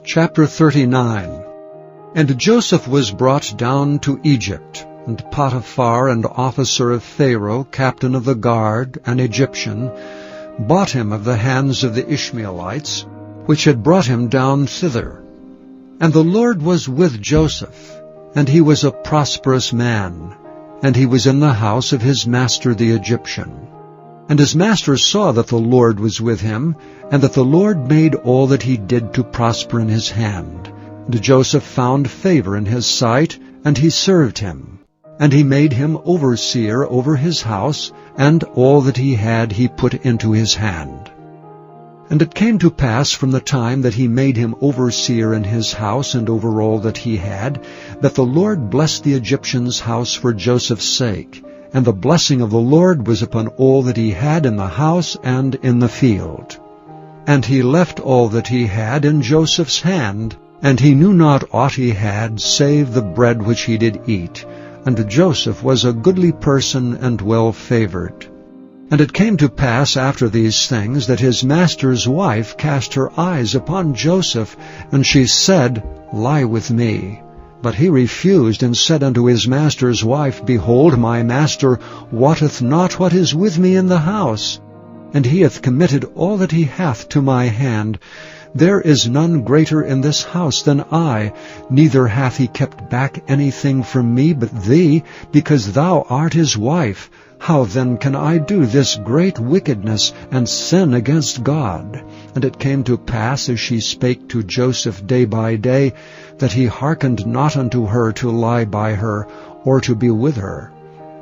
Chapter 39. And Joseph was brought down to Egypt, and Potiphar, an officer of Pharaoh, captain of the guard, an Egyptian, bought him of the hands of the Ishmeelites, which had brought him down thither. And the Lord was with Joseph, and he was a prosperous man, and he was in the house of his master the Egyptian. And his master saw that the Lord was with him, and that the Lord made all that he did to prosper in his hand. And Joseph found favor in his sight, and he served him. And he made him overseer over his house, and all that he had he put into his hand. And it came to pass from the time that he made him overseer in his house and over all that he had, that the Lord blessed the Egyptian's house for Joseph's sake. And the blessing of the Lord was upon all that he had in the house and in the field. And he left all that he had in Joseph's hand, and he knew not aught he had, save the bread which he did eat. And Joseph was a goodly person and well favored. And it came to pass after these things that his master's wife cast her eyes upon Joseph, and she said, Lie with me. But he refused, and said unto his master's wife, Behold, my master wotteth not what is with me in the house, and he hath committed all that he hath to my hand. There is none greater in this house than I, neither hath he kept back anything from me but thee, because thou art his wife. How then can I do this great wickedness, and sin against God? And it came to pass, as she spake to Joseph day by day, that he hearkened not unto her to lie by her, or to be with her.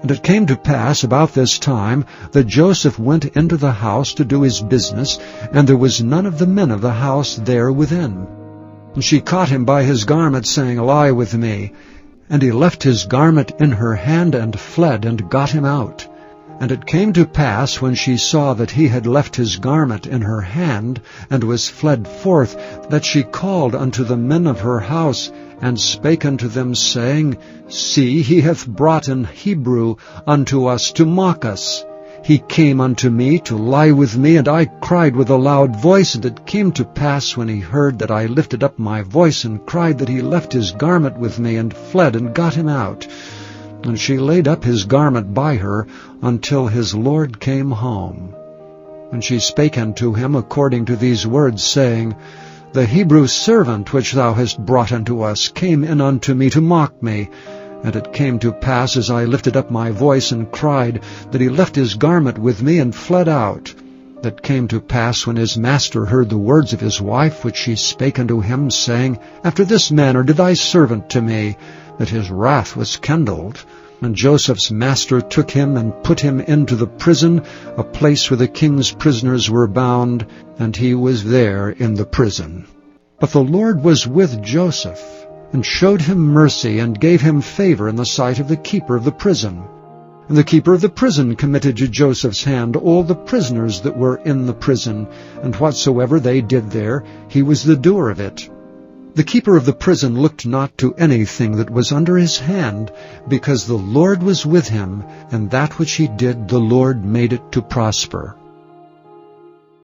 And it came to pass about this time that Joseph went into the house to do his business, and there was none of the men of the house there within. And she caught him by his garment, saying, Lie with me. And he left his garment in her hand, and fled, and got him out. And it came to pass, when she saw that he had left his garment in her hand, and was fled forth, that she called unto the men of her house, and spake unto them, saying, See, he hath brought an Hebrew unto us to mock us. He came unto me to lie with me, and I cried with a loud voice. And it came to pass, when he heard that I lifted up my voice and cried, that he left his garment with me, and fled, and got him out. And she laid up his garment by her until his Lord came home. And she spake unto him according to these words, saying, The Hebrew servant which thou hast brought unto us came in unto me to mock me. And it came to pass, as I lifted up my voice and cried, that he left his garment with me and fled out. That came to pass, when his master heard the words of his wife, which she spake unto him, saying, After this manner did thy servant to me, that his wrath was kindled. And Joseph's master took him and put him into the prison, a place where the king's prisoners were bound, and he was there in the prison. But the Lord was with Joseph, and showed him mercy, and gave him favor in the sight of the keeper of the prison. And the keeper of the prison committed to Joseph's hand all the prisoners that were in the prison, and whatsoever they did there, he was the doer of it. The keeper of the prison looked not to anything that was under his hand, because the Lord was with him, and that which he did the Lord made it to prosper.